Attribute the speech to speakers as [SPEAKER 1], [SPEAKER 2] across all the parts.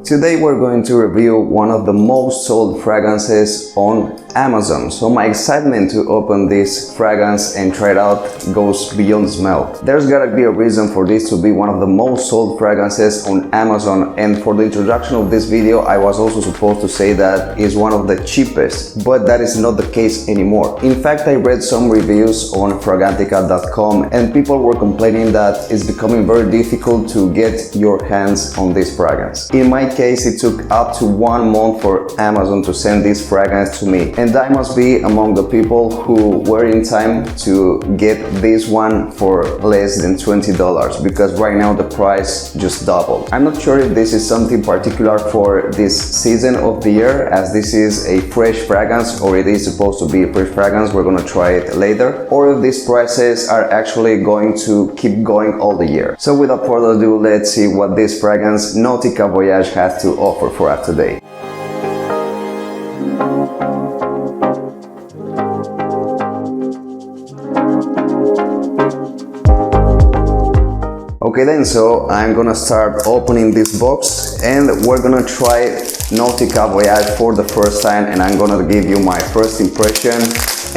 [SPEAKER 1] Today we're going to review one of the most sold fragrances on Amazon. So my excitement to open this fragrance and try it out goes beyond smell. There's gotta be a reason for this to be one of the most sold fragrances on Amazon, and for the introduction of this video I was also supposed to say that it's one of the cheapest, but that is not the case anymore. In fact, I read some reviews on Versatility.com and people were complaining that it's becoming very difficult to get your hands on this fragrance. In my case, it took up to 1 month for Amazon to send this fragrance to me, and I must be among the people who were in time to get this one for less than $20, because right now the price just doubled. I'm not sure if this is something particular for this season of the year, as this is a fresh fragrance, or it is supposed to be a fresh fragrance. We're gonna try it later, or if these prices are actually going to keep going all the year. So without further ado, let's see what this fragrance NAUTICA VOYAGE has to offer for us today. Okay then, so I'm gonna start opening this box and we're gonna try NAUTICA VOYAGE for the first time, and I'm gonna give you my first impression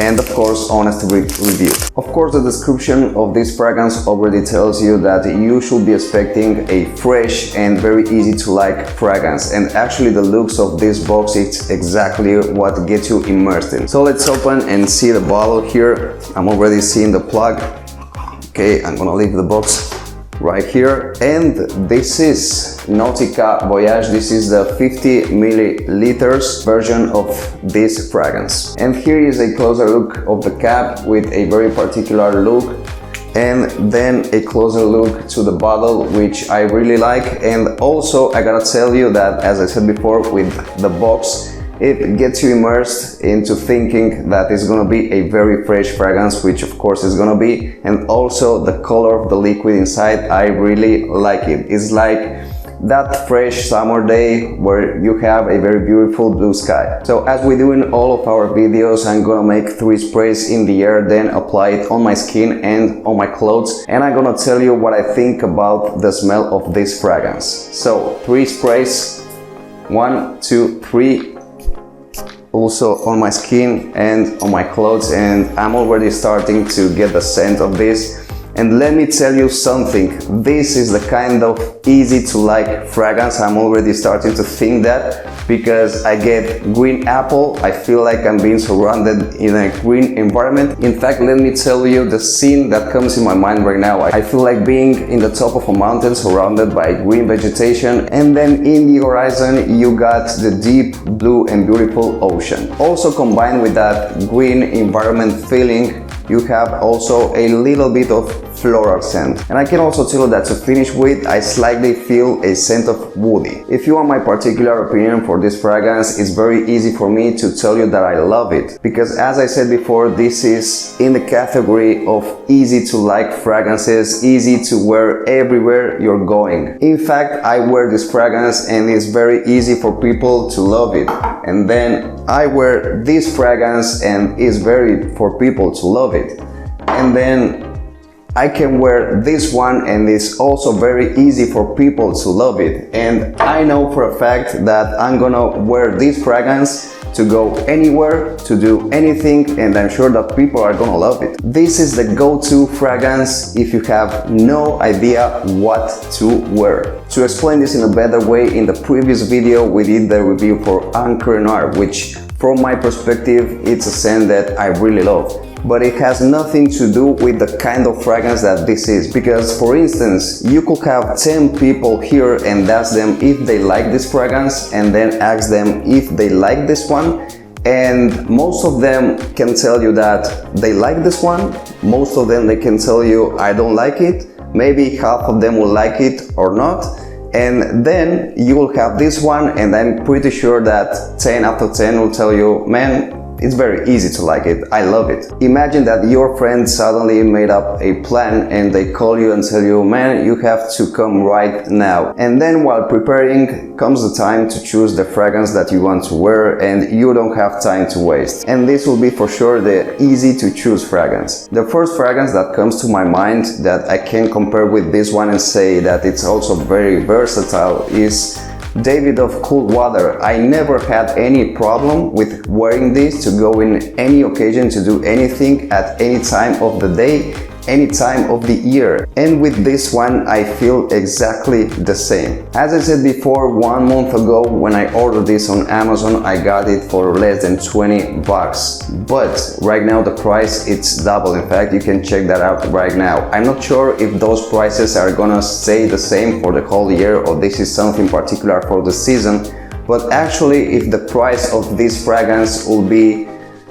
[SPEAKER 1] and of course honest review. Of course, the description of this fragrance already tells you that you should be expecting a fresh and very easy to like fragrance, and actually the looks of this box, it's exactly what gets you immersed in. So let's open and see the bottle here. I'm already seeing the plug. Okay, I'm gonna leave the box right here, and this is NAUTICA VOYAGE. This is the 50 milliliters version of this fragrance, and here is a closer look of the cap with a very particular look, and then a closer look to the bottle, which I really like. And also I gotta tell you that, as I said before, with the box, it gets you immersed into thinking that it's gonna be a very fresh fragrance, which of course is gonna be. And also the color of the liquid inside, I really like it. It's like that fresh summer day where you have a very beautiful blue sky. So as we do in all of our videos, I'm gonna make 3 sprays in the air, then apply it on my skin and on my clothes, and I'm gonna tell you what I think about the smell of this fragrance. So 3 sprays, 1, 2, 3. Also on my skin and on my clothes, and I'm already starting to get the scent of this. And let me tell you something, this is the kind of easy to like fragrance. I'm already starting to think that, because I get green apple. I feel like I'm being surrounded in a green environment. In fact, let me tell you the scene that comes in my mind right now. I feel like being in the top of a mountain surrounded by green vegetation, and then in the horizon you got the deep blue and beautiful ocean. Also combined with that green environment feeling, you have also a little bit of floral scent. And I can also tell you that to finish with, I slightly feel a scent of woody. If you want my particular opinion for this fragrance, it's very easy for me to tell you that I love it, because as I said before, this is in the category of easy to like fragrances, easy to wear everywhere you're going. In fact, I wear this fragrance and it's very easy for people to love it. And then I wear this fragrance and it's very for people to love it. And then I can wear this one and it's also very easy for people to love it. And I know for a fact that I'm gonna wear this fragrance to go anywhere, to do anything, and I'm sure that people are gonna love it. This is the go-to fragrance if you have no idea what to wear. To explain this in a better way, in the previous video we did the review for Anchor Noir, which from my perspective it's a scent that I really love. But it has nothing to do with the kind of fragrance that this is, because for instance, you could have 10 people here and ask them if they like this fragrance, and then ask them if they like this one, and most of them can tell you that they like this one. Most of them, they can tell you I don't like it. Maybe half of them will like it or not. And then you will have this one, and I'm pretty sure that 10 out of 10 will tell you, man, it's very easy to like it, I love it. Imagine that your friend suddenly made up a plan and they call you and tell you, man, you have to come right now. And then while preparing comes the time to choose the fragrance that you want to wear, and you don't have time to waste. And this will be for sure the easy to choose fragrance. The first fragrance that comes to my mind that I can compare with this one and say that it's also very versatile is David of Cool Water. I never had any problem with wearing this to go in any occasion, to do anything at any time of the day, any time of the year. And with this one I feel exactly the same. As I said before, 1 month ago when I ordered this on Amazon, I got it for less than 20 bucks. But right now the price, it's double. In fact, you can check that out right now. I'm not sure if those prices are gonna stay the same for the whole year, or this is something particular for the season. But actually, if the price of this fragrance will be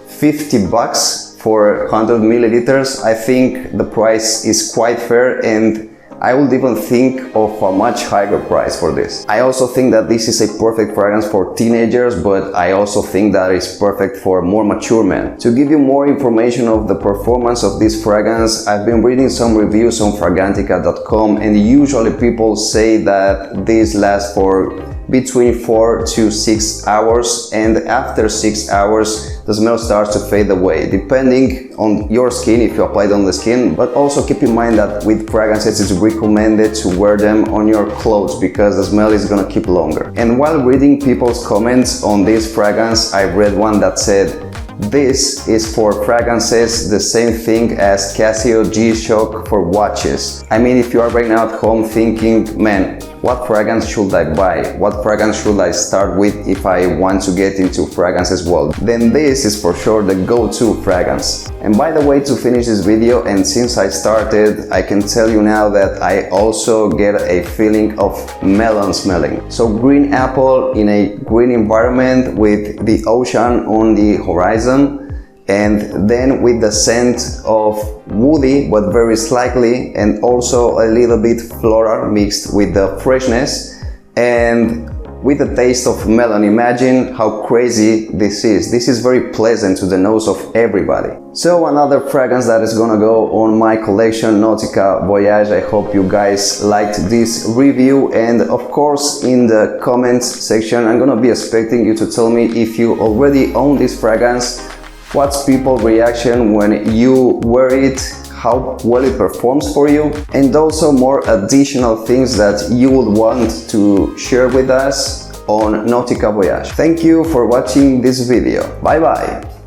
[SPEAKER 1] 50 bucks for 100 milliliters, I think the price is quite fair, and I would even think of a much higher price for this. I also think that this is a perfect fragrance for teenagers, but I also think that it's perfect for more mature men. To give you more information of the performance of this fragrance, I've been reading some reviews on fragrantica.com, and usually people say that this lasts for between 4 to 6 hours, and after 6 hours the smell starts to fade away, depending on your skin, if you apply it on the skin. But also keep in mind that with fragrances it's recommended to wear them on your clothes, because the smell is gonna keep longer. And while reading people's comments on this fragrance, I read one that said, "This is for fragrances the same thing as Casio G-Shock for watches." I mean, if you are right now at home thinking, man, what fragrance should I buy? What fragrance should I start with if I want to get into fragrances world? Then this is for sure the go-to fragrance. And by the way, to finish this video, and since I started, I can tell you now that I also get a feeling of melon smelling. So green apple in a green environment with the ocean on the horizon, and then with the scent of woody but very slightly, and also a little bit floral mixed with the freshness, and with the taste of melon. Imagine how crazy this is. This is very pleasant to the nose of everybody. So another fragrance that is gonna go on my collection, Nautica Voyage. I hope you guys liked this review, and of course in the comments section I'm gonna be expecting you to tell me if you already own this fragrance, what's people's reaction when you wear it, how well it performs for you, and also more additional things that you would want to share with us on Nautica Voyage. Thank you for watching this video. Bye bye!